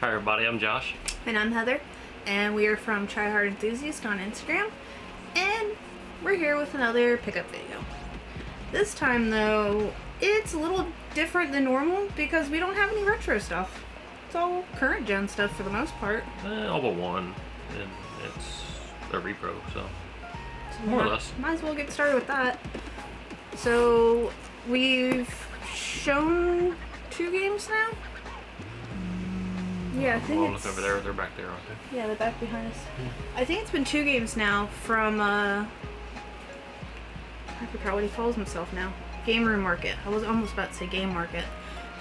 Hi everybody, I'm Josh. And I'm Heather, and we are from Try Hard Enthusiast on Instagram, and we're here with another pickup video. This time though, it's a little different than normal because we don't have any retro stuff. It's all current gen stuff for the most part. All but one, and it's a repro, so more or less. Might as well get started with that. So we've shown 2 games now. Yeah, I think look over there. They're back there, aren't they? Yeah, they're back behind us. I think it's been 2 games now from, I forgot what he calls himself now. Game Room Market. I was almost about to say Game Market.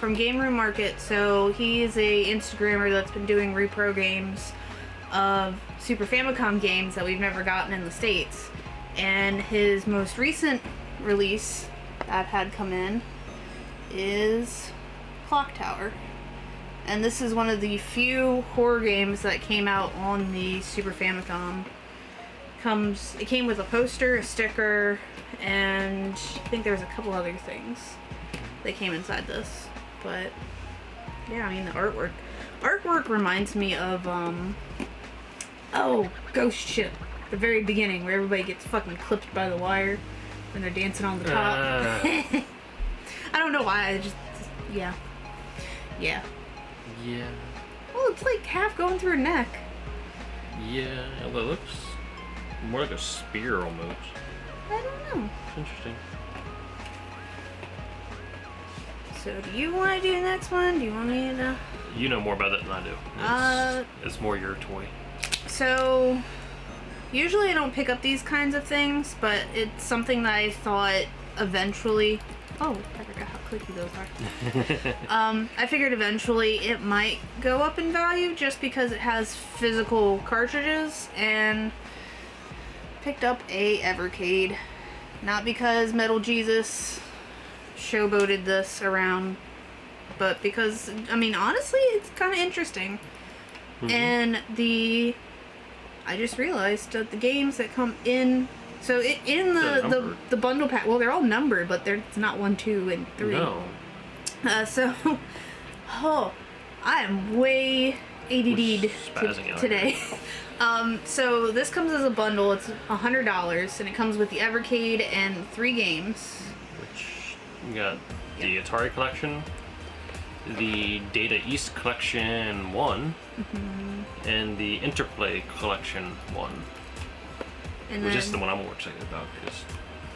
From Game Room Market, so he's a Instagrammer that's been doing repro games of Super Famicom games that we've never gotten in the States. And his most recent release that I've had come in is Clock Tower. And this is one of the few horror games that came out on the Super Famicom. It came with a poster, a sticker, and I think there was a couple other things that came inside this. But yeah, I mean the artwork reminds me of Ghost Ship, the very beginning where everybody gets fucking clipped by the wire when they're dancing on the top. I don't know why, I just yeah. Yeah. Well, it's like half going through her neck. Yeah, it looks more like a spear almost. I don't know. It's interesting. So, do you want to do the next one? Do you want me to? You know more about it than I do. It's more your toy. So, usually I don't pick up these kinds of things, but it's something that I thought eventually. Oh, I forgot how clicky those are. I figured eventually it might go up in value just because it has physical cartridges, and picked up a Evercade. Not because Metal Jesus showboated this around, but because, I mean, honestly, it's kind of interesting. And I just realized that the games that come in, so in the bundle pack, well, they're all numbered, but it's not 1, 2, and 3. No. I am way ADD'd today. So this comes as a bundle. It's $100, and it comes with the Evercade and 3 games. Which you got the Atari collection, the Data East collection 1, and the Interplay collection 1. Which is the one I'm more excited about because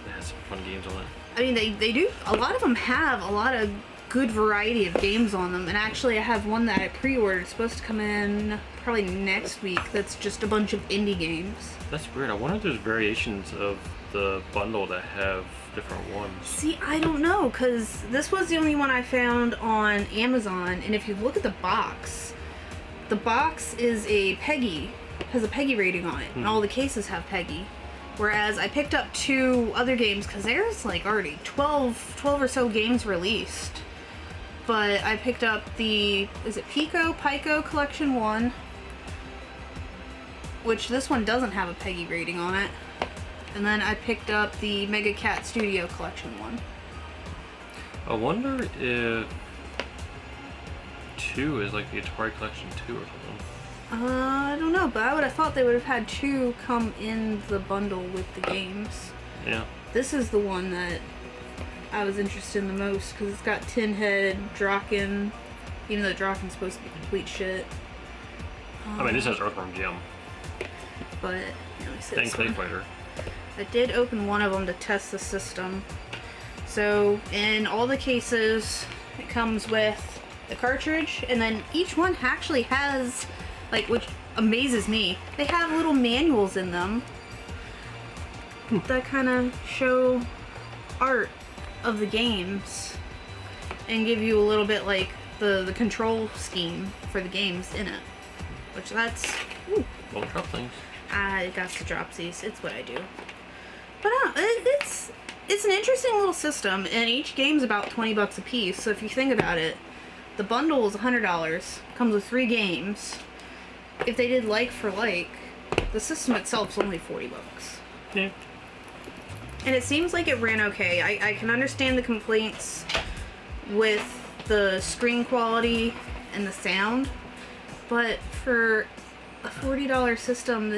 it has some fun games on it. I mean, they do. A lot of them have a lot of good variety of games on them. And actually, I have one that I pre-ordered. It's supposed to come in probably next week. That's just a bunch of indie games. That's weird. I wonder if there's variations of the bundle that have different ones. See, I don't know, because this was the only one I found on Amazon. And if you look at the box is has a PEGI rating on it, and all the cases have PEGI. Whereas I picked up 2 other games because there's like already 12 or so games released. But I picked up the, is it Pico Collection 1, which this one doesn't have a PEGI rating on it. And then I picked up the Mega Cat Studio Collection 1. I wonder if 2 is like the Atari Collection 2 or something. I don't know, but I would have thought they would have had 2 come in the bundle with the games. Yeah. This is the one that I was interested in the most because it's got Tin Head, Draken, even though Draken's supposed to be complete shit. I mean, this has Earthworm Jim. But, and Clay Fighter. I did open one of them to test the system. So, in all the cases, it comes with the cartridge, and then each one actually has, like, which amazes me, they have little manuals in them that kind of show art of the games and give you a little bit like the control scheme for the games in it, which that's Don't drop things. I got to drop these. It's what I do. But it's an interesting little system, and each game's about $20 a piece. So if you think about it, the bundle is $100, comes with 3 games. If they did like for like, the system itself is only $40. Yeah. And it seems like it ran okay. I can understand the complaints with the screen quality and the sound, but for a $40 system,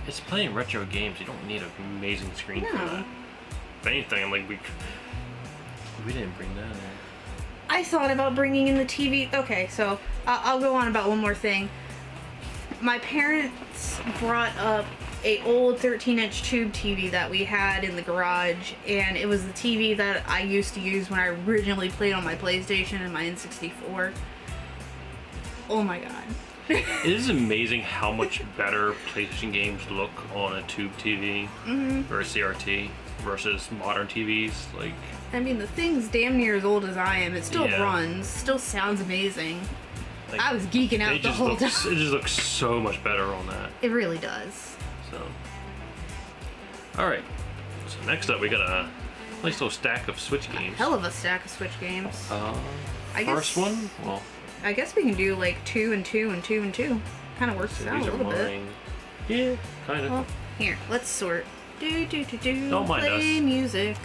it's playing retro games. You don't need an amazing screen for that. If anything, I'm like, we didn't bring that in. I thought about bringing in the TV. Okay, so I'll go on about one more thing. My parents brought up a old 13-inch tube TV that we had in the garage, and it was the TV that I used to use when I originally played on my PlayStation and my N64. Oh my god. It is amazing how much better PlayStation games look on a tube TV or a CRT versus modern TVs. Like, I mean, the thing's damn near as old as I am. It still runs, still sounds amazing. like, I was geeking out the whole time. It just looks so much better on that. It really does. So, alright. So next up we got a nice little stack of Switch games. Hell of a stack of Switch games. First one? Well, I guess we can do like 2 and 2 and 2 and 2. Kind of works out a little bit. Yeah, kind of. Well, here, let's sort. Don't mind play us. music.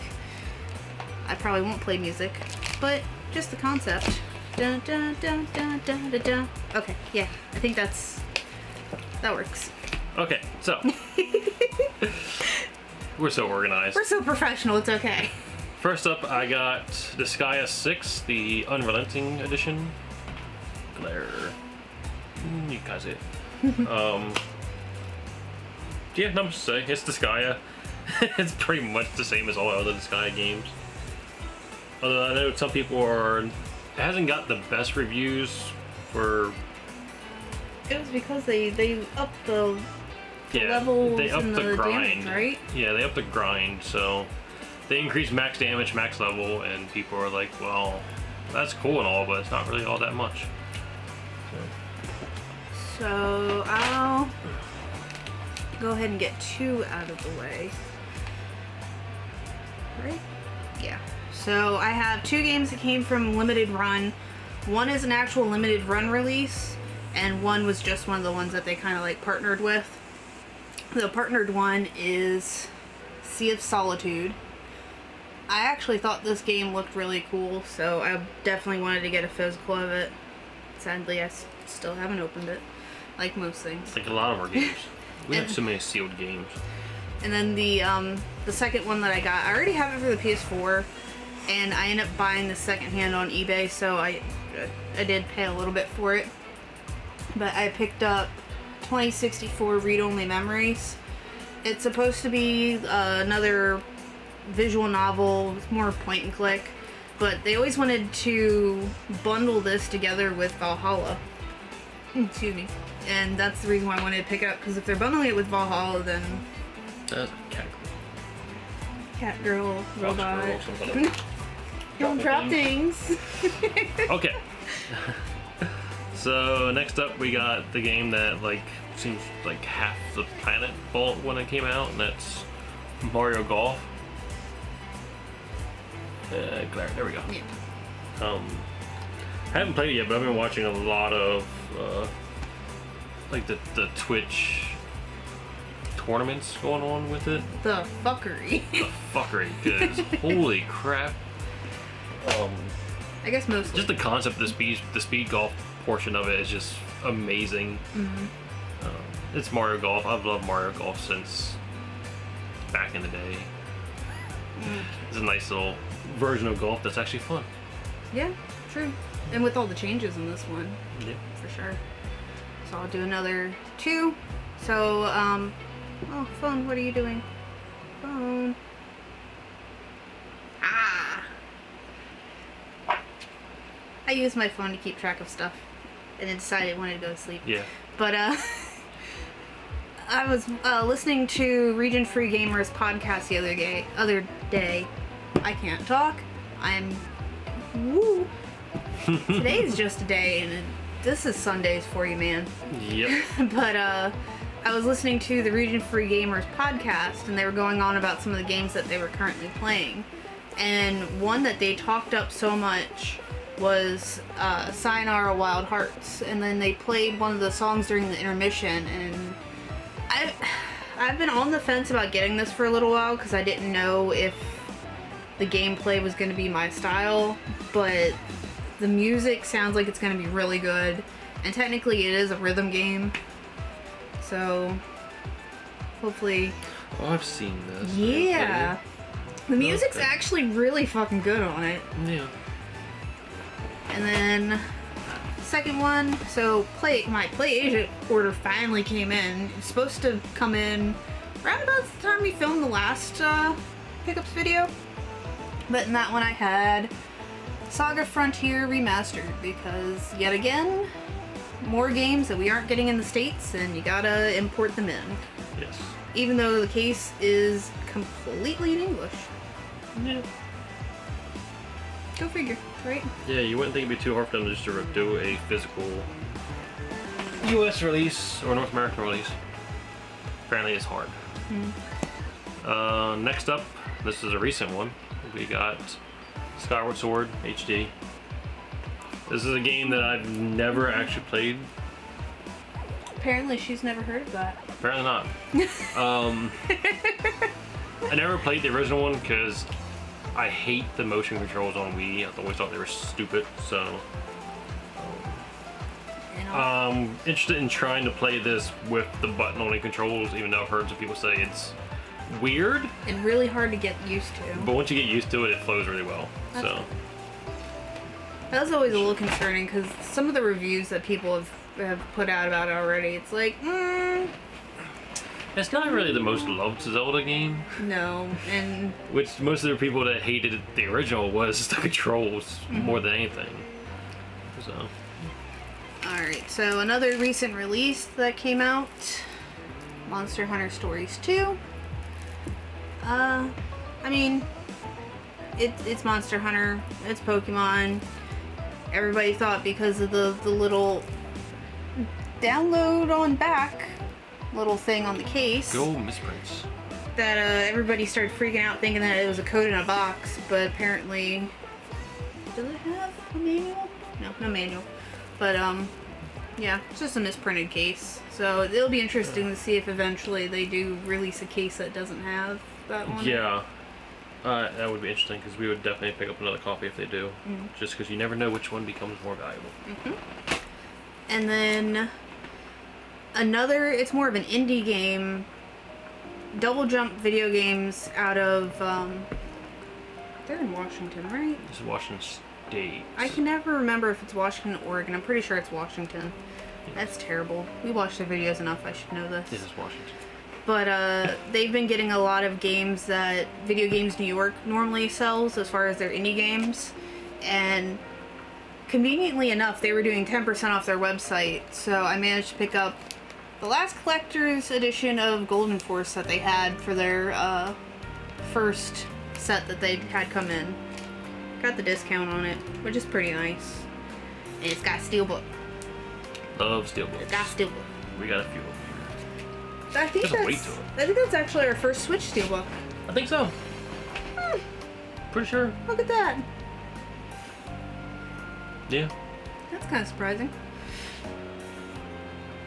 I probably won't play music, but just the concept. Dun, dun, dun, dun, dun, dun, dun. Okay, yeah, I think that works. Okay, so we're so organized. We're so professional, it's okay. First up, I got the Sky 6, the Unrelenting Edition. Glare. You guys see it. Yeah, not much to say. It's Disgaea. It's pretty much the same as all other Disgaea games. Although I know some people it hasn't got the best reviews for... It was because they upped the levels they upped and the grind, damage, right? Yeah, they upped the grind, so they increased max damage, max level, and people are like, well, that's cool and all, but it's not really all that much. So I'll go ahead and get 2 out of the way. Right? Yeah. So I have 2 games that came from Limited Run. One is an actual Limited Run release, and one was just one of the ones that they kind of like partnered with. The partnered one is Sea of Solitude. I actually thought this game looked really cool, so I definitely wanted to get a physical of it. Sadly, I still haven't opened it, like most things. Like a lot of our games. We have so many sealed games. And then the second one that I got, I already have it for the PS4, and I ended up buying the secondhand on eBay, so I did pay a little bit for it. But I picked up 2064 Read-Only Memories. It's supposed to be another visual novel, more point and click, but they always wanted to bundle this together with Valhalla. Excuse me. And that's the reason why I wanted to pick it up, because if they're bundling it with Valhalla, then... That's a cat girl. Cat girl, robot. Girl, Don't drop things. Okay. So next up we got the game that like seems like half the planet bought when it came out, and that's Mario Golf. There we go. Yeah. I haven't played it yet, but I've been watching a lot of like the Twitch tournaments going on with it. The fuckery. The fuckery, because holy crap. I guess mostly. Just the concept of the speed golf portion of it is just amazing. It's Mario Golf. I've loved Mario Golf since back in the day. It's a nice little version of golf that's actually fun. Yeah, true. And with all the changes in this one. Yeah. For sure. So I'll do another 2. So, oh, phone, what are you doing? Phone. Ah! I use my phone to keep track of stuff. And then decided I wanted to go to sleep. Yeah. But, I was listening to Region Free Gamers podcast the other day. I can't talk. Woo! Today's just a day, and this is Sundays for you, man. Yep. But I was listening to the Region Free Gamers podcast, and they were going on about some of the games that they were currently playing. And one that they talked up so much was Sayonara Wild Hearts. And then they played one of the songs during the intermission, and I've been on the fence about getting this for a little while because I didn't know if the gameplay was going to be my style, but the music sounds like it's going to be really good, And technically it is a rhythm game. So hopefully... Oh, I've seen this. Yeah. Okay. The music's actually really fucking good on it. Yeah. And then second one, so my Play Asia order finally came in. It's supposed to come in around about the time we filmed the last pickups video. But in that one I had Saga Frontier Remastered because, yet again, more games that we aren't getting in the States and you gotta import them in. Yes. Even though the case is completely in English. Yeah. Go figure, right? Yeah, you wouldn't think it'd be too hard for them just to do a physical US release or North American release. Apparently it's hard. Next up, this is a recent one. We got Skyward Sword HD. This is a game that I've never actually played. Apparently she's never heard of that. Apparently not. I never played the original one because I hate the motion controls on Wii. I always thought they were stupid, so I'm interested in trying to play this with the button-only controls, even though I've heard some people say it's weird. And really hard to get used to. But once you get used to it, it flows really well. So that was always a little concerning because some of the reviews that people have put out about it already, it's like, it's not really the most loved Zelda game. No, and which most of the people that hated the original was the controls more than anything. So. Alright, so another recent release that came out, Monster Hunter Stories 2. I mean, it's Monster Hunter, it's Pokemon. Everybody thought because of the little download on back little thing on the case. Go misprints. That everybody started freaking out thinking that it was a code in a box, but apparently... Does it have a manual? No manual. But, yeah, it's just a misprinted case. So it'll be interesting to see if eventually they do release a case that doesn't have that one. Yeah. That would be interesting because we would definitely pick up another copy if they do. Just because you never know which one becomes more valuable. And then another, it's more of an indie game, Double Jump video games out of, they're in Washington, right? This is Washington State. I can never remember if it's Washington or Oregon. I'm pretty sure it's Washington. That's terrible. We watch their videos enough, I should know this. This is Washington. But they've been getting a lot of games that Video Games New York normally sells as far as their indie games. And conveniently enough, they were doing 10% off their website. So I managed to pick up the last collector's edition of Golden Force that they had for their first set that they had come in. Got the discount on it, which is pretty nice. And it's got steelbook. Love steelbooks. It's got steelbook. We got a few of them. I think that's actually our first Switch steelbook. I think so. Pretty sure. Look at that. Yeah. That's kind of surprising.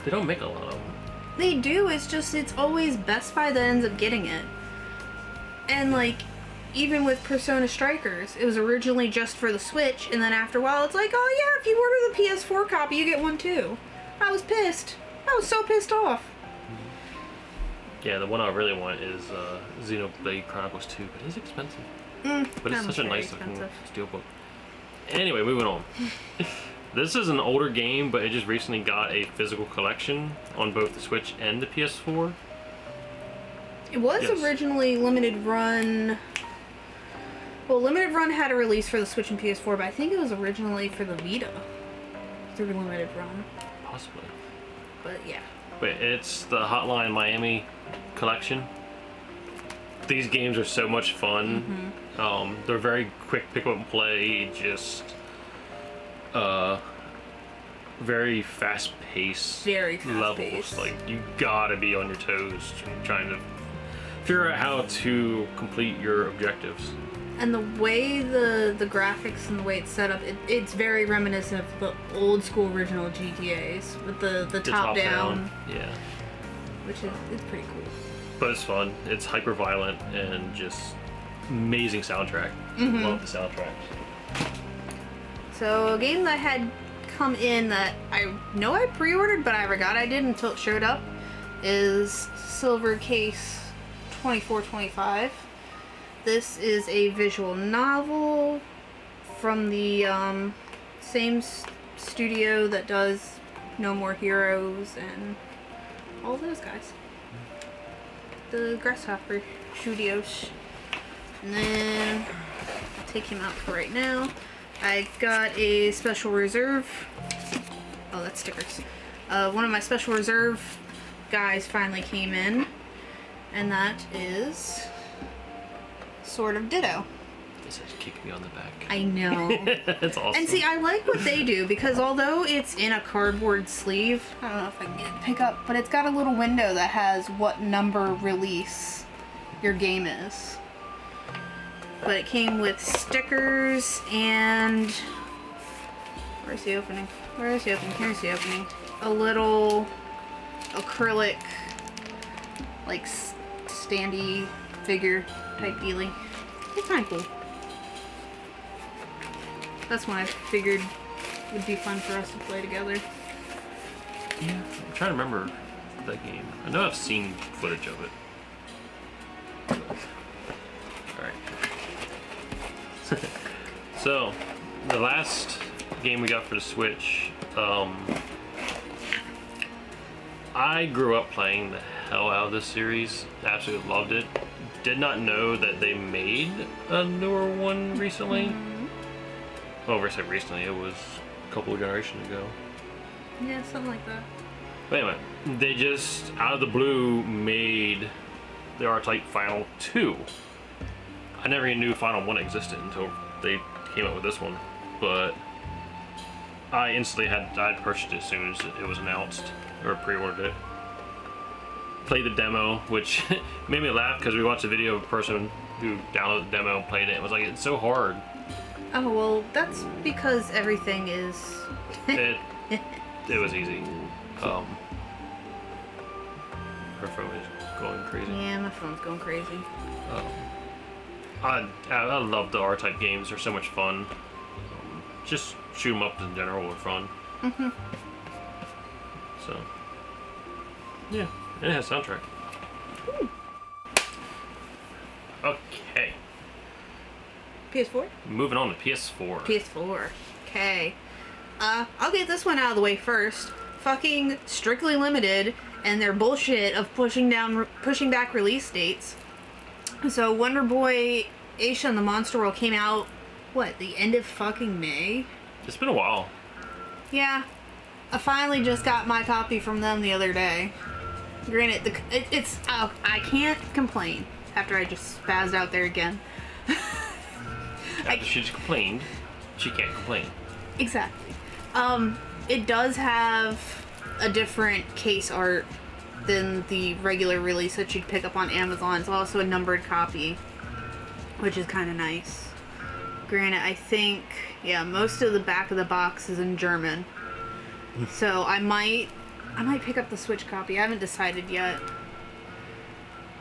They don't make a lot of them. They do, it's just, it's always Best Buy that ends up getting it. And like, even with Persona Strikers, it was originally just for the Switch, and then after a while it's like, oh yeah, if you order the PS4 copy, you get one too. I was pissed. I was so pissed off. Yeah, the one I really want is Xenoblade Chronicles 2, but it's expensive. But it's such a nice looking steelbook. Anyway, moving on. This is an older game, but it just recently got a physical collection on both the Switch and the PS4. It was originally limited run. Well, limited run had a release for the Switch and PS4, but I think it was originally for the Vita through limited run. Possibly. But yeah. But it's the Hotline Miami collection. These games are so much fun. They're very quick pick up and play, just very fast paced levels. Like, you gotta be on your toes trying to figure out how to complete your objectives. And the way the graphics and the way it's set up, it's very reminiscent of the old school original GTAs with the top down. Yeah. Which is, it's pretty cool. But it's fun. It's hyper violent and just amazing soundtrack. Love the soundtrack. So a game that had come in that I know I pre-ordered, but I forgot I did until it showed up, is Silver Case 2425. This is a visual novel from the same studio that does No More Heroes and all those guys. The Grasshopper Studios. And then I'll take him out for right now. I got a special reserve. Oh, that's stickers. One of my special reserve guys finally came in, and that is sort of Ditto. This is kicking me on the back. I know. That's awesome. And see, I like what they do because although it's in a cardboard sleeve, I don't know if I can get it to pick up, but it's got a little window that has what number release your game is. But it came with stickers and... Where's the opening? Where's the opening? Here's the opening. A little acrylic, like, standy figure type dealy. It's kind of cool. That's one I figured would be fun for us to play together. Yeah, I'm trying to remember that game. I know I've seen footage of it. Alright. So, the last game we got for the Switch, I grew up playing the hell out of this series. Absolutely loved it. Did not know that they made a newer one recently. Well, I said recently, it was a couple of generations ago. Yeah, something like that. But anyway, they just, out of the blue, made the R-Type Final 2. I never even knew Final 1 existed until they came out with this one. But I instantly I'd purchased it as soon as it was announced, or pre-ordered it. Played the demo, which made me laugh because we watched a video of a person who downloaded the demo and played it and was like, it's so hard. Oh, well, that's because everything is... It was easy. Her phone is going crazy. Yeah, my phone's going crazy. I love the R-Type games. They're so much fun. Just shoot 'em up in general are fun. So, yeah, and it has soundtrack. Ooh. Okay. PS4? Moving on to PS4. PS4. Okay. I'll get this one out of the way first. Fucking Strictly Limited and their bullshit of pushing back release dates. So Wonderboy Aisha and the Monster World came out, what, the end of fucking May? It's been a while. Yeah. I finally just got my copy from them the other day. Granted, I can't complain after I just spazzed out there again. After she just complained, she can't complain. Exactly. It does have a different case art than the regular release that you'd pick up on Amazon. It's also a numbered copy, which is kind of nice. Granted, I think, yeah, most of the back of the box is in German. So I might pick up the Switch copy. I haven't decided yet.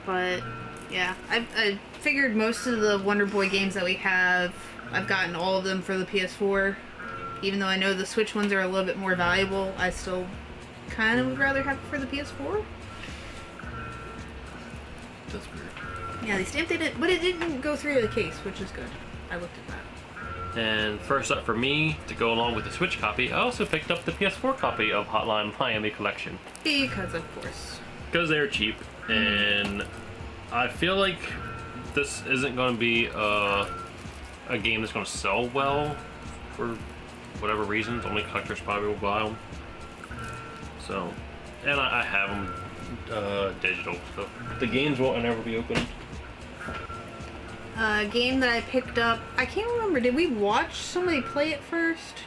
But, yeah, I figured most of the Wonderboy games that we have, I've gotten all of them for the PS4. Even though I know the Switch ones are a little bit more valuable, I still kind of would rather have it for the PS4. That's weird. Yeah, they stamped it, but it didn't go through the case, which is good. I looked at that. And first up for me, to go along with the Switch copy, I also picked up the PS4 copy of Hotline Miami Collection. Because, of course. Because they're cheap, and I feel like this isn't going to be a game that's going to sell well for whatever reasons. Only collectors probably will buy them. So, and I have them digital, so the games won't ever be opened. A game that I picked up, I can't remember, did we watch somebody play it first?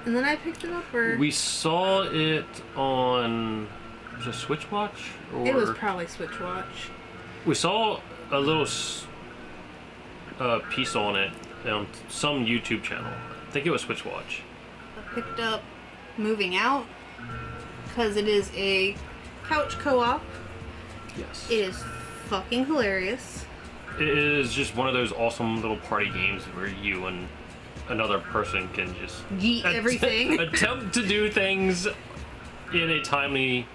And then I picked it up, or? We saw it on, was it Switch Watch? Or It was probably Switch Watch. we saw a little piece on it on some YouTube channel. I think it was Switch Watch. I picked up Moving Out, because it is a couch co-op. Yes. It is fucking hilarious. It is just one of those awesome little party games where you and another person can just Yeet everything. attempt to do things in a timely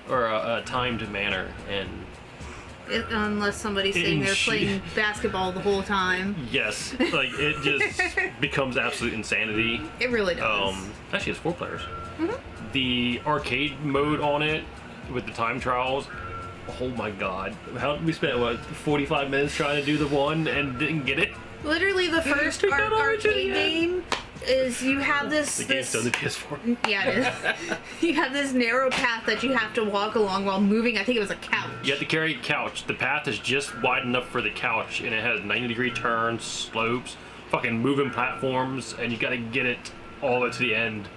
or a timed manner, and unless somebody's sitting there playing basketball the whole time. Yes, like it just becomes absolute insanity. It really does. Actually, it's 4 players. The arcade mode on it with the time trials. Oh my god! We spent what 45 minutes trying to do the one and didn't get it. Literally, the first arcade game is you have this. The game's on the PS4. Yeah, it is. You have this narrow path that you have to walk along while moving. I think it was a couch. You have to carry a couch. The path is just wide enough for the couch, and it has 90-degree turns, slopes, fucking moving platforms, and you got to get it all the way to the end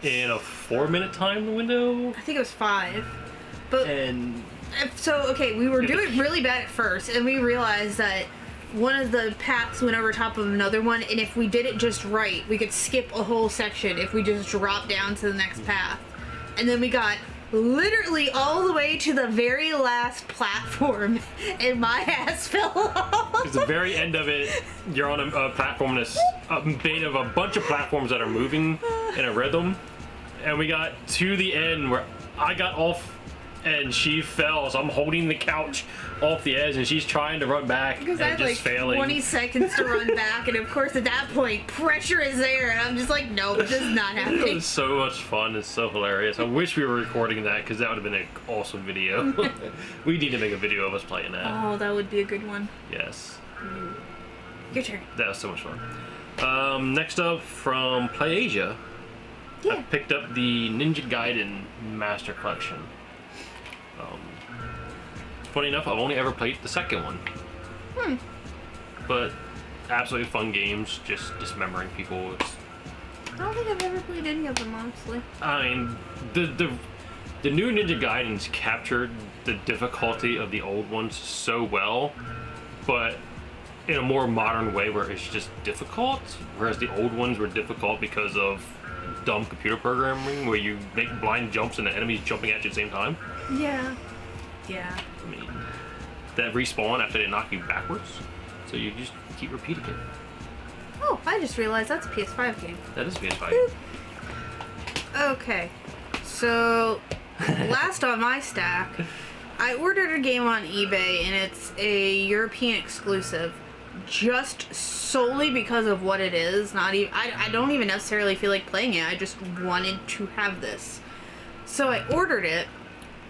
in a 4-minute time window. I think it was 5. But and so okay, we were doing really bad at first, and we realized that one of the paths went over top of another one, and if we did it just right, we could skip a whole section if we just dropped down to the next path. And then we got literally all the way to the very last platform, and my ass fell off. At the very end of it, you're on a platform that's made of a bunch of platforms that are moving in a rhythm, and we got to the end where I got off and she fell, so I'm holding the couch off the edge, and she's trying to run back because and I had just like failing. 20 seconds to run back, and of course at that point pressure is there, and I'm just like, no, this is not It happening. was so much fun. It's so hilarious. I wish we were recording that, because that would have been an awesome video. We need to make a video of us playing that. Oh, that would be a good one. Yes. Your turn. That was so much fun. Next up from PlayAsia, I Yeah. picked up the Ninja Gaiden Master Collection. Funny enough, I've only ever played the second one. But absolutely fun games, just dismembering people. I don't think I've ever played any of them, honestly. I mean, the new Ninja Gaidens captured the difficulty of the old ones so well, but in a more modern way where it's just difficult, whereas the old ones were difficult because of dumb computer programming where you make blind jumps and the enemy's jumping at you at the same time. Yeah. Yeah. I mean, that respawn after they knock you backwards, so you just keep repeating it. Oh, I just realized that's a PS5 game. That is PS5. Okay, so last on my stack, I ordered a game on eBay, and it's a European exclusive, just solely because of what it is. Not even I don't even necessarily feel like playing it. I just wanted to have this, so I ordered it.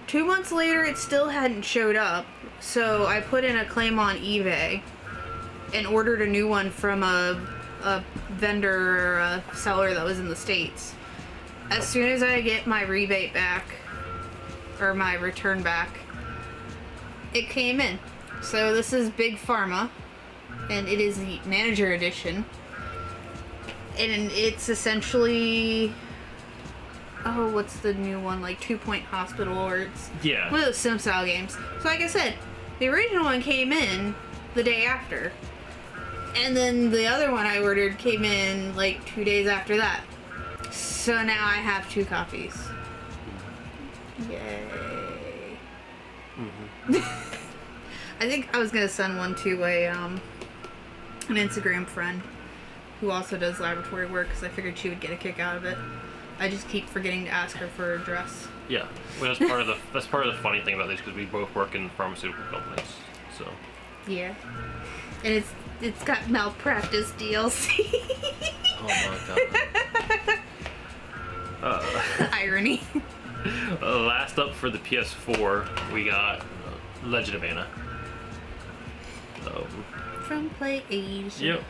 2 months later, it still hadn't showed up, so I put in a claim on eBay and ordered a new one from a vendor or a seller that was in the States. As soon as I get my rebate back, or my return back, it came in. So this is Big Pharma, and it is the Manager Edition. And it's essentially... Oh, what's the new one? Like 2 Point Hospital, or it's Yeah. one of those sim style games. So like I said, the original one came in the day after. And then the other one I ordered came in like 2 days after that. So now I have 2 copies. Yay. I think I was gonna send one to an Instagram friend who also does laboratory work, because I figured she would get a kick out of it. I just keep forgetting to ask her for her address. Yeah, well, that's part of the funny thing about this, because we both work in pharmaceutical companies, so. Yeah, and it's got malpractice DLC. Oh my god. Irony. Last up for the PS4, we got Legend of Anna. From PlayAsia. Yep.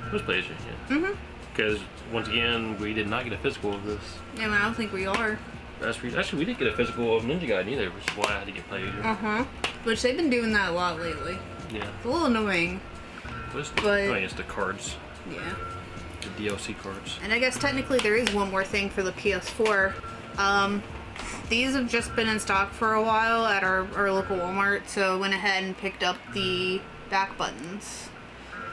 It was PlayAsia, yeah. Because, once again, we did not get a physical of this. Yeah, I don't think we are. Actually, we didn't get a physical of Ninja Gaiden either, which is why I had to get PlayAsia. Which they've been doing that a lot lately. Yeah. It's a little annoying. It's the cards. Yeah. The DLC cards. And I guess technically there is one more thing for the PS4. These have just been in stock for a while at our local Walmart, so I went ahead and picked up the back buttons.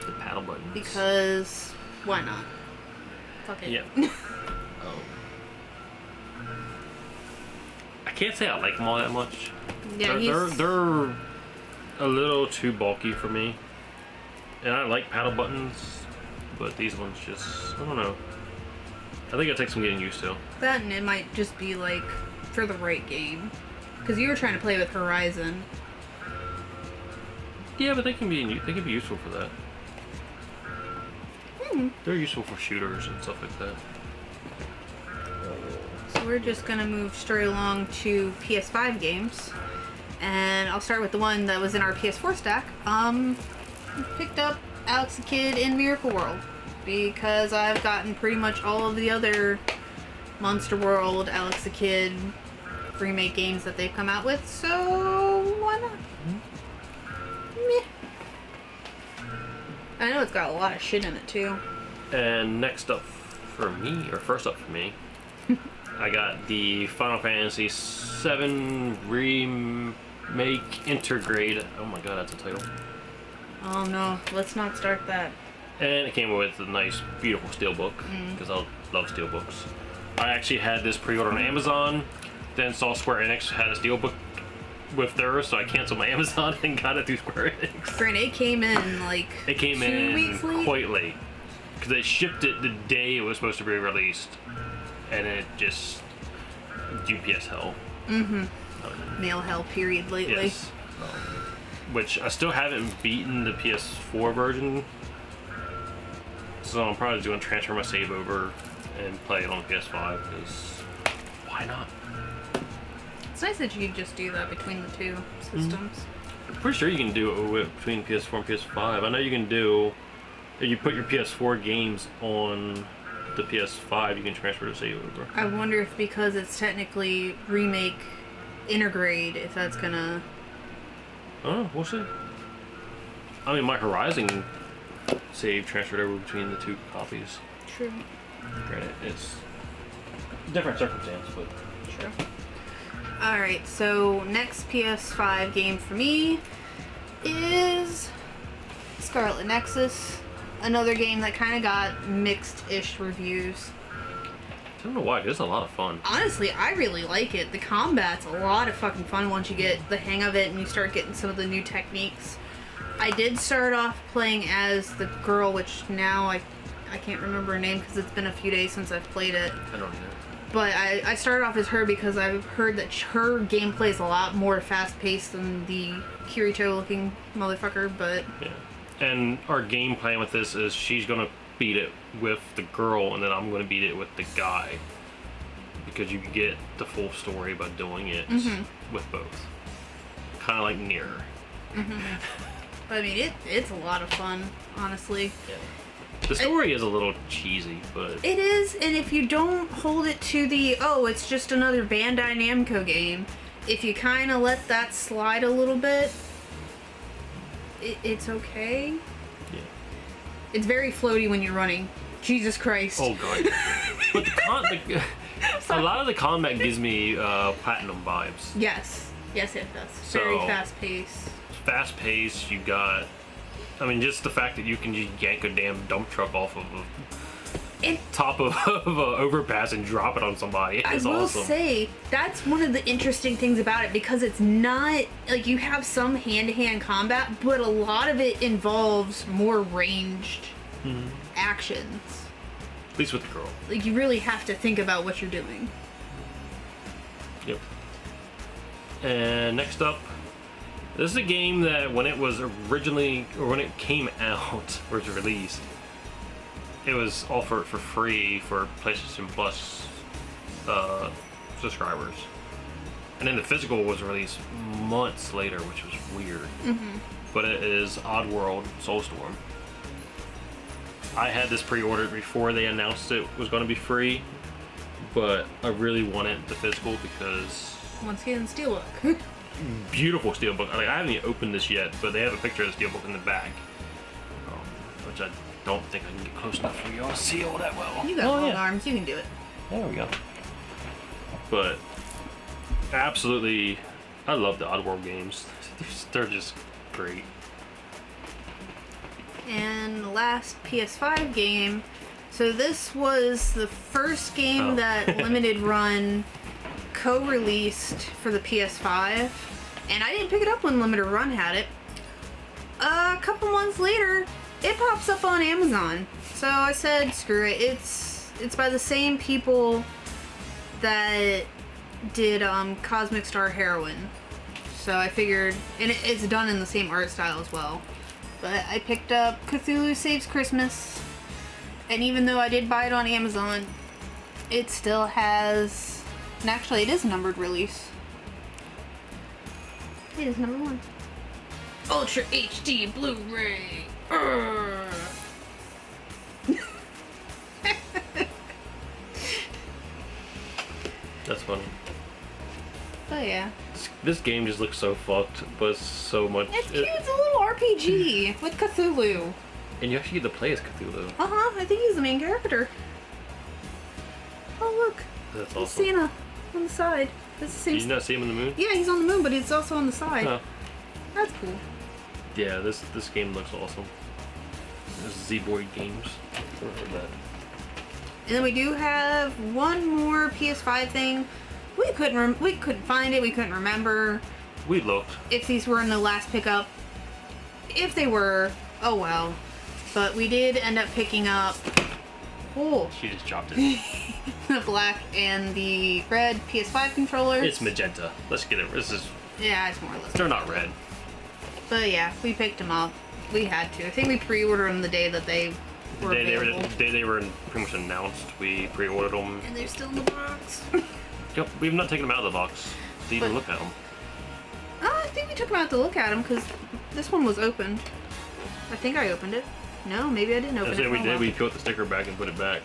The paddle buttons. Because why not? Fuck it. Yeah. I can't say I like them all that much. Yeah, they're a little too bulky for me. And I like paddle buttons, but these ones just, I don't know. I think it takes some getting used to. That, and it might just be like for the right game. Because you were trying to play with Horizon. Yeah, but they can be useful for that. They're useful for shooters and stuff like that. So we're just gonna move straight along to PS5 games, and I'll start with the one that was in our PS4 stack. Picked up Alex the Kid in Miracle World because I've gotten pretty much all of the other Monster World, Alex the Kid remake games that they've come out with, so why not? Meh. I know it's got a lot of shit in it too. And next up for me, or first up for me, I got the Final Fantasy VII Remake Intergrade. Oh my god, that's a title. Oh no, let's not start that. And it came with a nice, beautiful steelbook, because I love steelbooks. I actually had this pre-order on Amazon, then saw Square Enix had a steelbook with theirs, so I canceled my Amazon and got it through Square Enix. Granted, it came in like it came 2 in weeks late. Quite late, because they shipped it the day it was supposed to be released, and it just UPS hell. Mail hell period lately. Yes. Which I still haven't beaten the PS4 version, so I'm probably going to transfer my save over and play it on PS5, because why not? It's nice that you could just do that between the two systems. I'm pretty sure you can do it between PS4 and PS5. I know you can do, if you put your PS4 games on the PS5, you can transfer the save over. I wonder if because it's technically remake Intergrade, if that's gonna... Oh, we'll see. I mean, my Horizon save transferred over between the two copies. True. Granted, it's a different circumstance, but True. Alright, so next PS5 game for me is Scarlet Nexus. Another game that kind of got mixed-ish reviews. I don't know why, it's a lot of fun. Honestly, I really like it. The combat's a lot of fucking fun once you get the hang of it and you start getting some of the new techniques. I did start off playing as the girl, which now I can't remember her name because it's been a few days since I've played it. I don't either. But I started off as her because I've heard that her gameplay is a lot more fast-paced than the Kirito-looking motherfucker, but... Yeah. And our game plan with this is she's gonna beat it with the girl, and then I'm gonna beat it with the guy. Because you get the full story by doing it with both. Kind of like Nier. But I mean, it's a lot of fun, honestly. Yeah. The story is a little cheesy, but... It is, and if you don't hold it to the, oh, it's just another Bandai Namco game, if you kind of let that slide a little bit, it's okay. Yeah. It's very floaty when you're running. Jesus Christ. Oh, God. But a lot of the combat gives me Platinum vibes. Yes. Yes, it does. So, very fast-paced. Fast-paced, you got... I mean, just the fact that you can just yank a damn dump truck off of top of an overpass and drop it on somebody is awesome. I will say, that's one of the interesting things about it, because it's not, like, you have some hand-to-hand combat, but a lot of it involves more ranged actions. At least with the girl. Like, you really have to think about what you're doing. Yep. And next up, this is a game that when it was originally, or when it came out, or was released, it was offered for free for PlayStation Plus subscribers. And then the physical was released months later, which was weird. But it is Oddworld Soulstorm. I had this pre-ordered before they announced it was going to be free, but I really wanted the physical because... Once again, Steelbook. Beautiful steelbook. Like, I haven't even opened this yet, but they have a picture of the steelbook in the back, which I don't think I can get close enough for y'all to see all that well. You got long arms, you can do it. There we go. But absolutely, I love the Oddworld games. They're just great. And the last PS5 game. So this was the first game that Limited Run co-released for the PS5, and I didn't pick it up when Limited Run had it. A couple months later, it pops up on Amazon. So So I said, screw it. It's by the same people that did Cosmic Star Heroine. So I figured, and it's done in the same art style as well. But I picked up Cthulhu Saves Christmas, and even though I did buy it on Amazon, it still has, and actually it is a numbered release. It is number 1. Ultra HD Blu-ray. That's funny. Oh yeah. This game just looks so fucked, but it's so much. It's cute. It's a little RPG with Cthulhu. And you actually get to play as Cthulhu. I think he's the main character. Oh look. That's It's awesome. Santa on the side. That's the same. Did you not see him on the moon? Yeah, he's on the moon, but it's also on the side. Oh. That's cool. Yeah, this game looks awesome. This is Z-Boy Games. Remember that. And then we do have one more PS5 thing. We couldn't find it. We couldn't remember We looked. if these were in the last pickup. If they were, oh well. But we did end up picking up. Oh. She just dropped it. The black and the red PS5 controllers. It's magenta. Let's get it. This is. Yeah, it's more or less. They're not red. But yeah, we picked them up. We had to. I think we pre-ordered them the day that they The were day available. they were pretty much announced, we pre-ordered them. And they're still in the box. Yep, we've not taken them out of the box to even But- look at them. Oh, I think we took them out to look at them because this one was opened. I think I opened it. No, maybe I didn't open I it. said we Oh, did. well. We peeled the sticker back and put it back.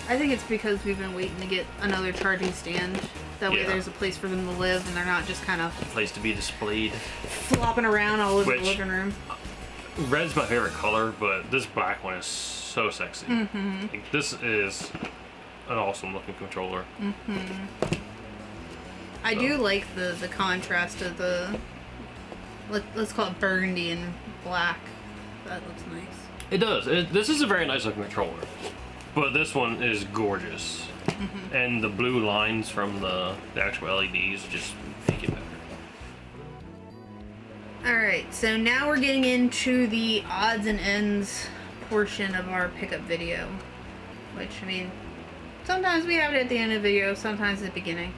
I think it's because we've been waiting to get another charging stand. That way Yeah. there's a place for them to live and they're not just kind of Place to be displayed. flopping around all over the Which- living room. Red's my favorite color, but this black one is so sexy. Like, this is an awesome looking controller. I do like the contrast of the, let's call it burgundy and black. That looks nice. It does. This is a very nice looking controller, but this one is gorgeous. And the blue lines from the actual LEDs just make it better. Alright, so now we're getting into the odds and ends portion of our pickup video. Which, I mean, sometimes we have it at the end of the video, sometimes at the beginning.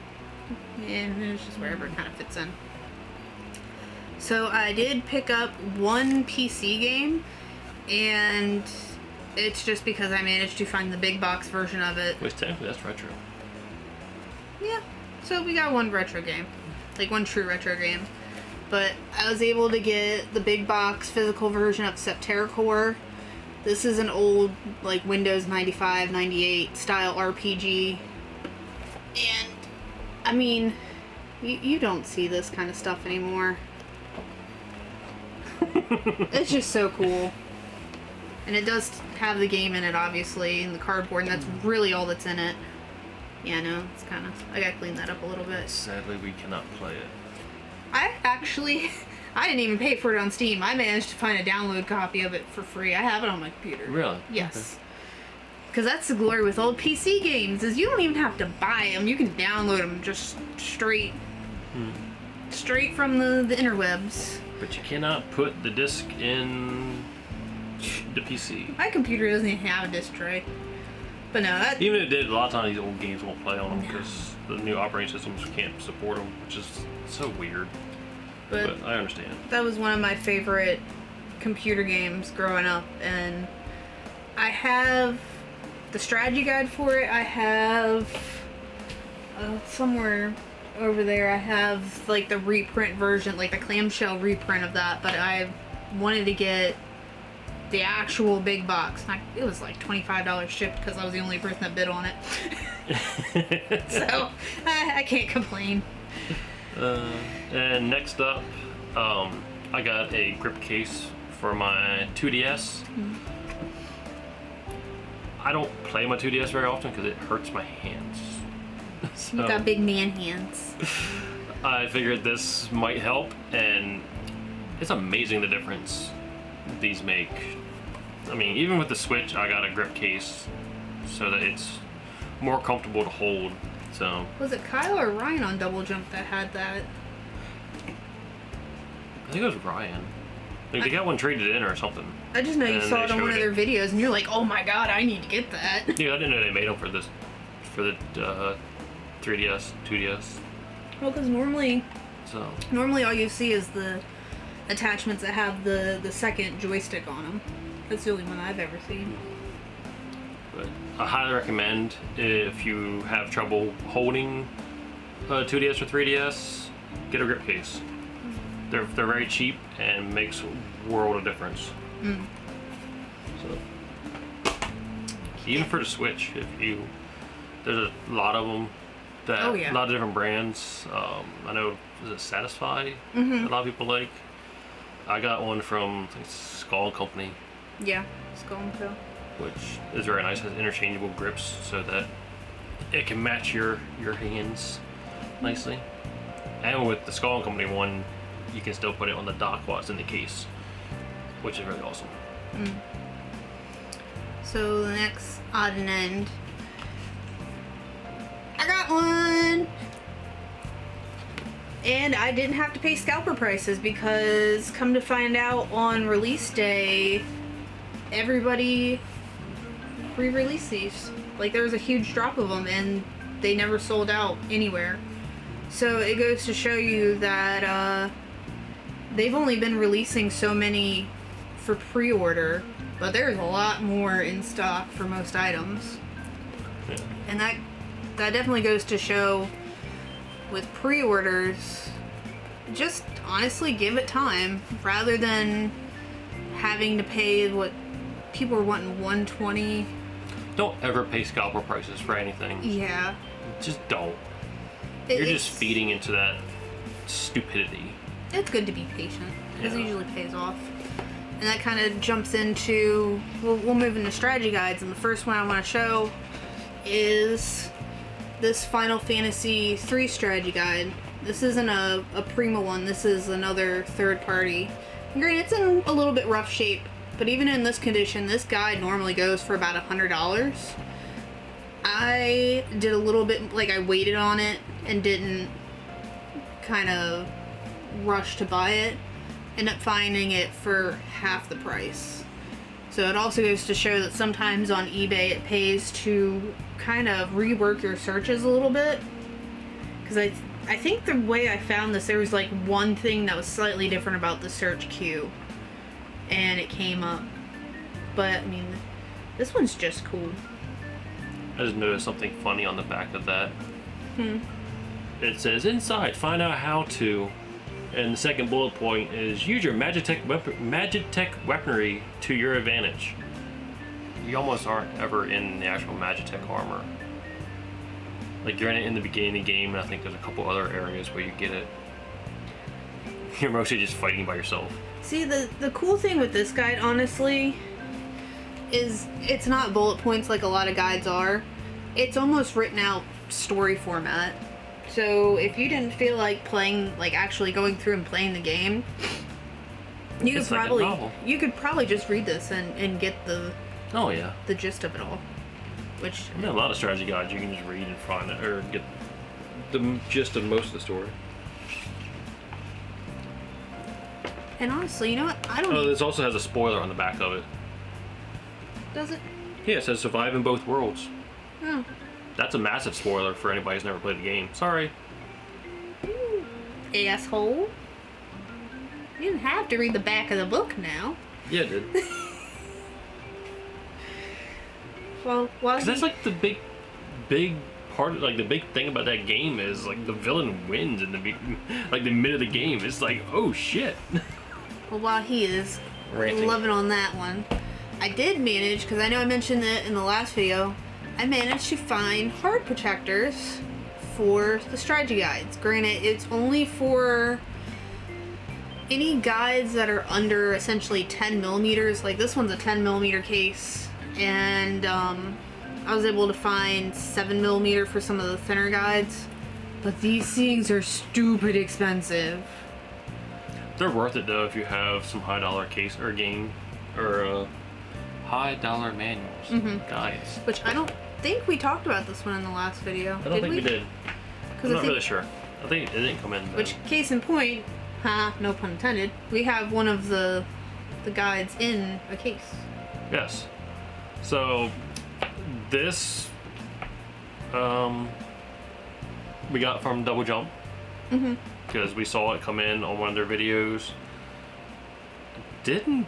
And it's just wherever it kind of fits in. So I did pick up one PC game, and it's just because I managed to find the big box version of it. Which technically that's retro. Yeah, so we got one retro game. Like one true retro game. But I was able to get the big box physical version of Septerracore. This is an old, like, Windows 95, 98 style RPG. And, I mean, you don't see this kind of stuff anymore. It's just so cool. And it does have the game in it, obviously, and the cardboard, and that's really all that's in it. Yeah, no, it's kind of... I gotta clean that up a little bit. Sadly, we cannot play it. I didn't even pay for it on Steam. I managed to find a download copy of it for free. I have it on my computer. Really? Yes. Because that's the glory with old PC games, is you don't even have to buy them. You can download them just straight from the interwebs. But you cannot put the disc in the PC. My computer doesn't even have a disc tray. But no, that... Even if it did, a lot of times these old games won't play on them because the new operating systems can't support them, which is so weird. But I understand. That was one of my favorite computer games growing up, and I have the strategy guide for it. I have somewhere over there I have like the reprint version, like the clamshell reprint of that, but I wanted to get the actual big box. It was like $25 shipped because I was the only person that bid on it. So I can't complain. And next up, I got a grip case for my 2DS. I don't play my 2DS very often because it hurts my hands. So You got big man hands. I figured this might help, and it's amazing the difference these make. I mean, even with the Switch, I got a grip case so that it's more comfortable to hold. So Was it Kyle or Ryan on Double Jump that had that? I think it was Ryan. Like, they got one traded in or something. I just know you And saw they it on one of showed their videos, and you're like, oh my god, I need to get that. Yeah, I didn't know they made them for this, for the 3DS, 2DS. Well, because normally all you see is the attachments that have the second joystick on them. That's the only one I've ever seen. But I highly recommend, if you have trouble holding 2DS or 3DS, get a grip case. They're very cheap and makes a world of difference. So even for the Switch, there's a lot of them. A lot of different brands. I know, is it Satisfy? A lot of people like. I got one from, I think, Skull Company. Yeah, Skull & Co. Which is very nice. It has interchangeable grips so that it can match your hands nicely. And with the Skull Company one, you can still put it on the dock while it's in the case, which is really awesome. So the next odd and end. I got one! And I didn't have to pay scalper prices because, come to find out, on release day, everybody re-released these. Like, there was a huge drop of them and they never sold out anywhere. So it goes to show you that they've only been releasing so many for pre-order, but there's a lot more in stock for most items. Yeah. And that definitely goes to show, with pre-orders, just honestly give it time rather than having to pay what people are wanting, $120. Don't ever pay scalper prices for anything. Yeah. Just don't. You're just feeding into that stupidity. It's good to be patient, because it usually pays off. And that kind of jumps into, we'll move into strategy guides, and the first one I want to show is this Final Fantasy III strategy guide. This isn't a Prima one, this is another third party. And granted, it's in a little bit rough shape, but even in this condition, this guide normally goes for about $100. I did a little bit, like, I waited on it and didn't kind of rush to buy it. Ended up finding it for half the price. So it also goes to show that sometimes on eBay it pays to kind of rework your searches a little bit. Because I think the way I found this, there was like one thing that was slightly different about the search queue. And it came up. But, I mean, this one's just cool. I just noticed something funny on the back of that. It says, inside, find out how to. And the second bullet point is, use your Magitech weaponry to your advantage. You almost aren't ever in the actual Magitech armor. Like, you're in it in the beginning of the game, and I think there's a couple other areas where you get it. You're mostly just fighting by yourself. See, the cool thing with this guide, honestly, is it's not bullet points like a lot of guides are. It's almost written out story format. So if you didn't feel like playing, like actually going through and playing the game, you could probably just read this and get the gist of it all. Which, I mean, a lot of strategy guides you can just read and find it, or get the gist of most of the story. And honestly, you know what? I don't. Oh, this also has a spoiler on the back of it. Does it? Yeah, it says survive in both worlds. Oh. That's a massive spoiler for anybody who's never played the game. Sorry. Asshole. You didn't have to read the back of the book now. Yeah, it did. Well, because that's like the big part, like the big thing about that game is like the villain wins in the mid of the game. It's like, oh shit. Well, while he is ranting, loving on that one, I did manage, because I know I mentioned it in the last video, I managed to find hard protectors for the strategy guides. Granted, it's only for any guides that are under essentially 10 millimeters. Like this one's a 10 millimeter case, and I was able to find 7 millimeter for some of the thinner guides. But these things are stupid expensive. They're worth it though if you have some high dollar case or game or high dollar manuals, guides. Which I don't think we talked about this one in the last video. I don't think we did. I'm not really sure. I think it didn't come in. Which, case in point, no pun intended, we have one of the the guides in a case. Yes. So this we got from Double Jump because we saw it come in on one of their videos. Didn't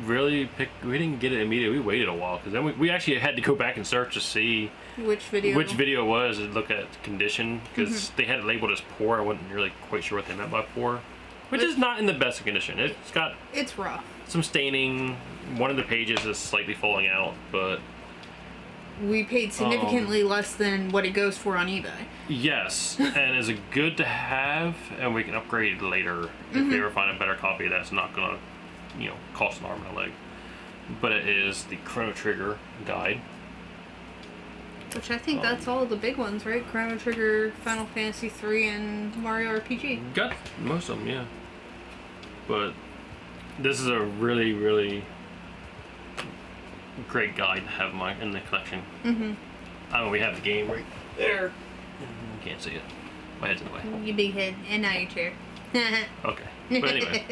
really we didn't get it immediately. We waited a while because then we actually had to go back and search to see which video it was and look at condition because they had it labeled as poor. I wasn't really quite sure what they meant by poor, which is not in the best condition. It's rough. Some staining. One of the pages is slightly falling out, but we paid significantly less than what it goes for on eBay. Yes, and is it good to have, and we can upgrade later if we ever find a better copy that's not gonna, cost an arm and a leg. But it is the Chrono Trigger guide. Which I think that's all the big ones, right? Chrono Trigger, Final Fantasy 3, and Mario RPG. Got most of them, yeah. But this is a really, really great guide to have in the collection. I mean, we have the game right there. You can't see it. My head's in the way. You big head, and now your chair. Okay, but anyway,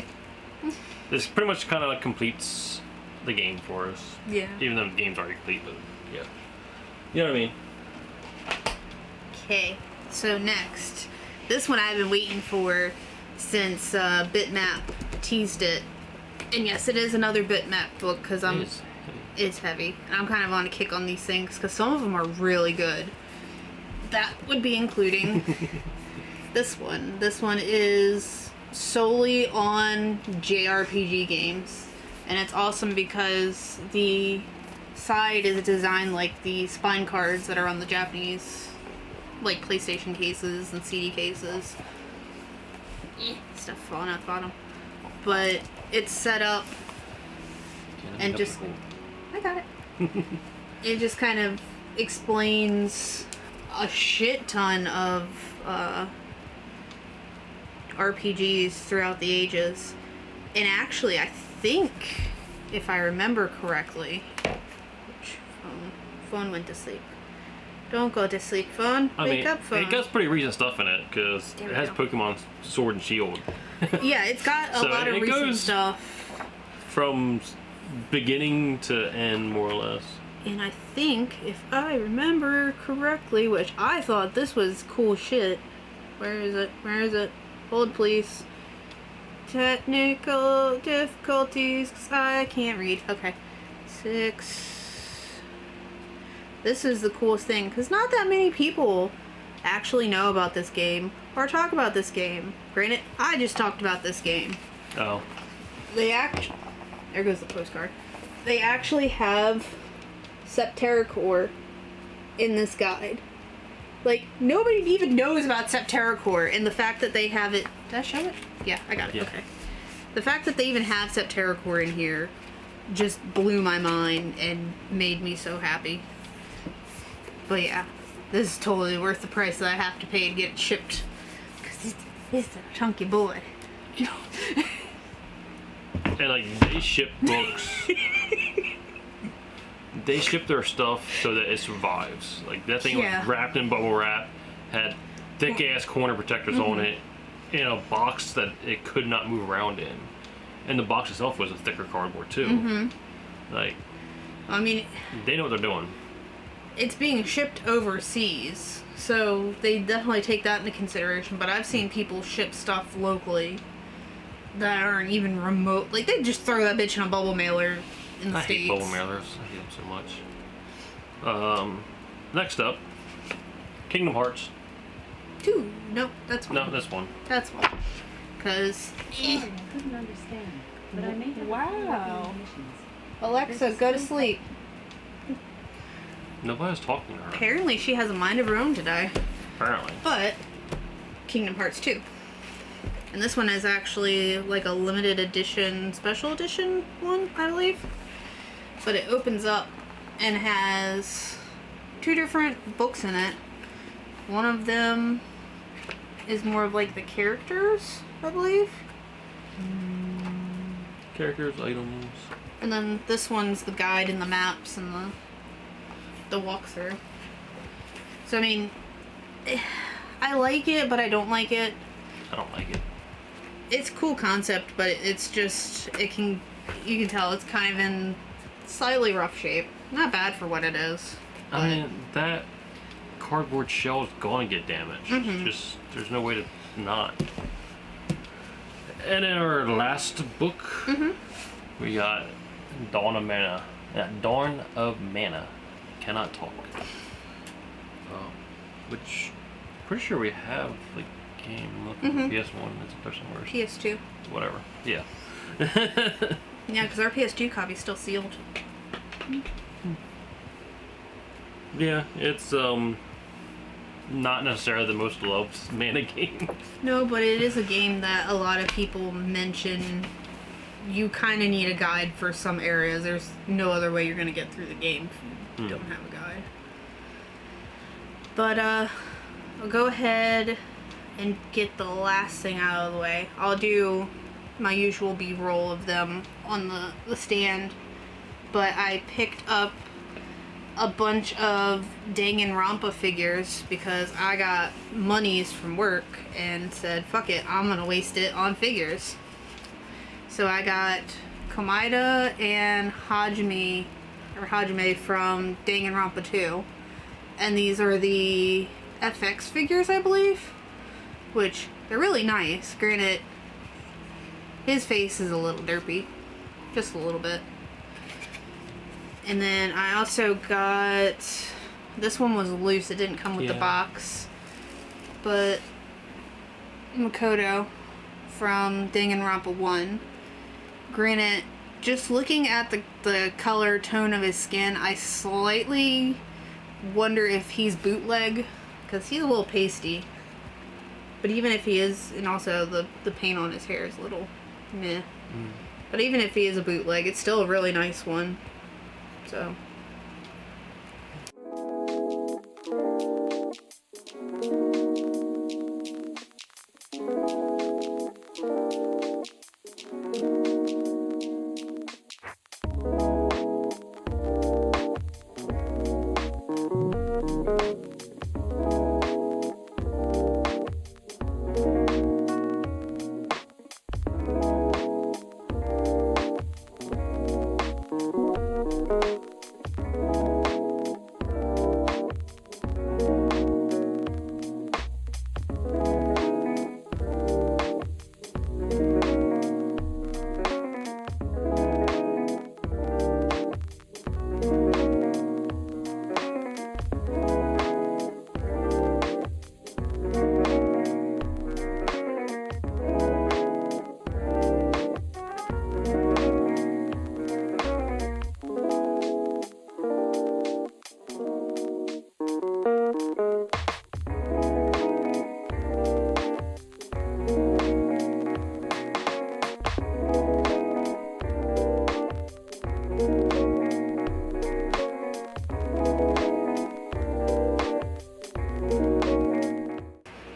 this pretty much kind of completes the game for us. Yeah. Even though the game's already complete, but yeah. You know what I mean? Okay, so next. This one I've been waiting for since Bitmap teased it. And yes, it is another Bitmap book because it's heavy. And I'm kind of on a kick on these things because some of them are really good. That would be including this one. This one is solely on JRPG games. And it's awesome because the side is designed like the spine cards that are on the Japanese, like PlayStation cases and CD cases. Stuff falling out the bottom. But it's set up and just... I got it. It just kind of explains a shit ton of RPGs throughout the ages. And actually, I think, if I remember correctly... Phone went to sleep. Don't go to sleep, phone. Wake up, phone. It got pretty recent stuff in it because it has Pokemon Sword and Shield. Yeah, it's got a lot of recent stuff. From beginning to end, more or less. And I think, if I remember correctly, which I thought this was cool shit. Where is it? Where is it? Hold, please. Technical difficulties, because I can't read. Okay. 6... This is the coolest thing, because not that many people actually know about this game, or talk about this game. Granted, I just talked about this game. Oh. There goes the postcard. They actually have Septericor in this guide. Like, nobody even knows about Septericor, and the fact that they have it... Did I show it? Yeah, I got it. Yeah. Okay. The fact that they even have Septericor in here just blew my mind and made me so happy. But yeah, this is totally worth the price that I have to pay to get it shipped. Because it's a chunky boy. And like, they ship books. They ship their stuff so that it survives. Like, that thing was wrapped in bubble wrap, had thick ass corner protectors on it, in a box that it could not move around in. And the box itself was a thicker cardboard too. Like, I mean, they know what they're doing. It's being shipped overseas, so they definitely take that into consideration. But I've seen people ship stuff locally that aren't even remote. Like, they just throw that bitch in a bubble mailer in the States. I hate bubble mailers. I hate them so much. Next up, Kingdom Hearts. 2. No, that's 1. No, that's 1. That's 1. Because... I couldn't understand, but I may have wow. Alexa, go to sleep. Nobody's talking to her. Apparently she has a mind of her own today. Apparently. But, Kingdom Hearts 2. And this one is actually like a limited edition, special edition one, I believe. But it opens up and has 2 different books in it. One of them is more of like the characters, I believe. Characters, items. And then this one's the guide and the maps and the walkthrough. So I mean, I like it, but I don't like it. I don't like it. It's a cool concept, but it's just, it can you can tell it's kind of in slightly rough shape. Not bad for what it is. I mean, that cardboard shell is going to get damaged. Just, there's no way to not. And in our last book, we got Dawn of Mana. Dawn of Mana. Cannot talk. Which, pretty sure we have the game. Look, PS1, it's a person worse. PS2. Whatever. Yeah. Yeah, because our PS2 copy's still sealed. Yeah, it's not necessarily the most loved Mana game. No, but it is a game that a lot of people mention. You kind of need a guide for some areas. There's no other way you're going to get through the game if you don't have a guide. But I'll go ahead and get the last thing out of the way. I'll do my usual B-roll of them on the stand. But I picked up a bunch of Danganronpa figures because I got monies from work and said, fuck it, I'm gonna waste it on figures. So I got Komaida and Hajime from Danganronpa 2. And these are the FX figures, I believe. Which, they're really nice. Granted, his face is a little derpy. Just a little bit. And then I also got, this one was loose, it didn't come with the box, but Makoto from Danganronpa 1. Granted, just looking at the color tone of his skin, I slightly wonder if he's bootleg, because he's a little pasty. But even if he is, and also the paint on his hair is a little meh. But even if he is a bootleg, it's still a really nice one. So.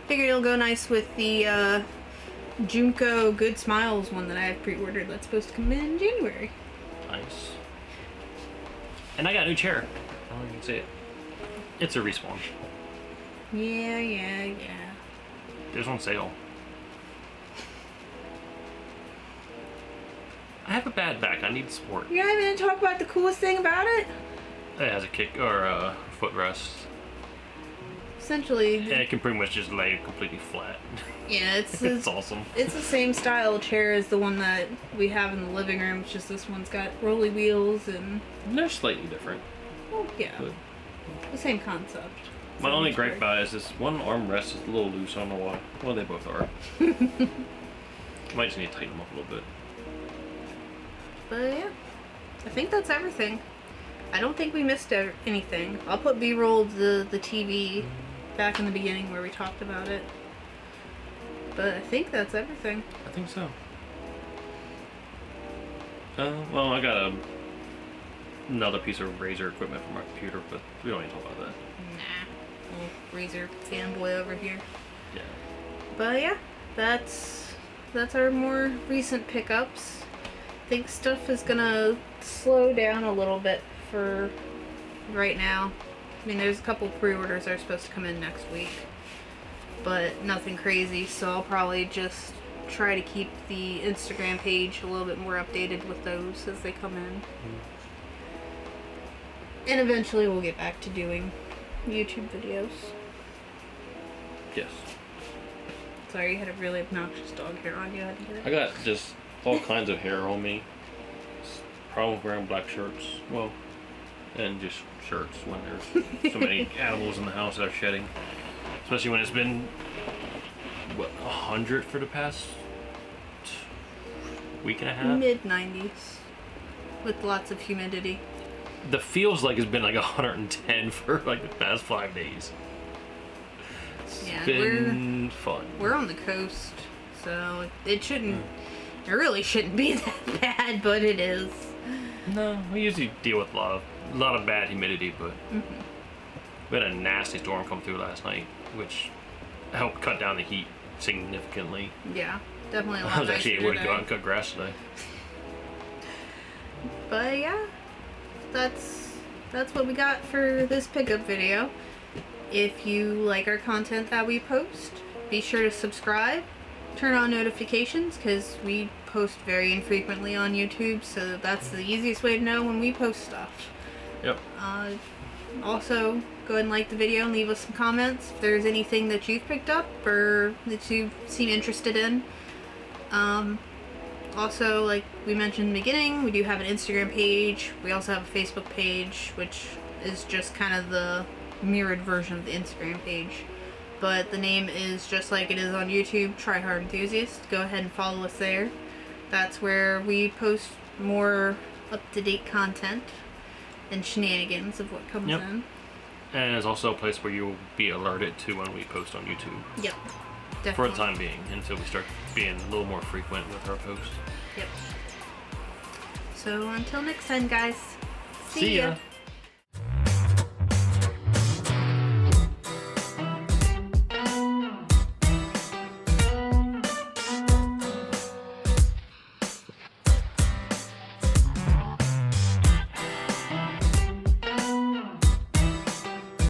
Figured it'll go nice with the Junko Good Smiles one that I have pre-ordered that's supposed to come in January. Nice. And I got a new chair. I don't know if you can see it. It's a Respawn. Yeah. There's on sale. I have a bad back. I need support. You're not even gonna talk about the coolest thing about it? It has a kick or a footrest. Essentially. And it can pretty much just lay completely flat. Yeah, it's It's awesome. It's the same style chair as the one that we have in the living room. It's just this one's got rolly wheels and. They're slightly different. Well, yeah. But the same concept. my only gripe about it is this one armrest is a little loose. I don't know why. Well, they both are. Might just need to tighten them up a little bit. But yeah, I think that's everything. I don't think we missed anything. I'll put B-roll of the TV back in the beginning where we talked about it. But I think that's everything. I think so. Well, I got another piece of Razer equipment for my computer, but we don't need to talk about that. Nah. Little Razer fanboy over here. Yeah. But yeah, that's our more recent pickups. I think stuff is gonna slow down a little bit for right now. I mean, there's a couple pre-orders that are supposed to come in next week, but nothing crazy, so I'll probably just try to keep the Instagram page a little bit more updated with those as they come in. And eventually we'll get back to doing YouTube videos. Yes. Sorry, you had a really obnoxious dog hair on you. I had to get it. I got just all kinds of hair on me. Problem with wearing black shirts. Well, and just shirts when there's so many animals in the house that are shedding. Especially when it's been, what, 100 for the past week and a half? Mid-90s. With lots of humidity. The feels like it's been like 110 for like the past 5 days. It's Yeah, been fun. We're on the coast, so it shouldn't, it really shouldn't be that bad, but it is. No, we usually deal with a lot of bad humidity, but we had a nasty storm come through last night, which helped cut down the heat significantly. Yeah, definitely a lot I was actually nicer able to today. go out and cut grass today. But yeah, that's what we got for this pickup video. If you like our content that we post, be sure to subscribe, turn on notifications, because we post very infrequently on YouTube, so that's the easiest way to know when we post stuff. Yep. Also, go ahead and like the video and leave us some comments if there's anything that you've picked up or that you seem interested in. Also, like we mentioned in the beginning, we do have an Instagram page. We also have a Facebook page, which is just kind of the mirrored version of the Instagram page. But the name is just like it is on YouTube, Try Hard Enthusiast. Go ahead and follow us there. That's where we post more up-to-date content and shenanigans of what comes in. And it's also a place where you'll be alerted to when we post on YouTube. Yep. For Definitely. the time being, until we start being a little more frequent with our posts. Yep. So until next time, guys. See ya.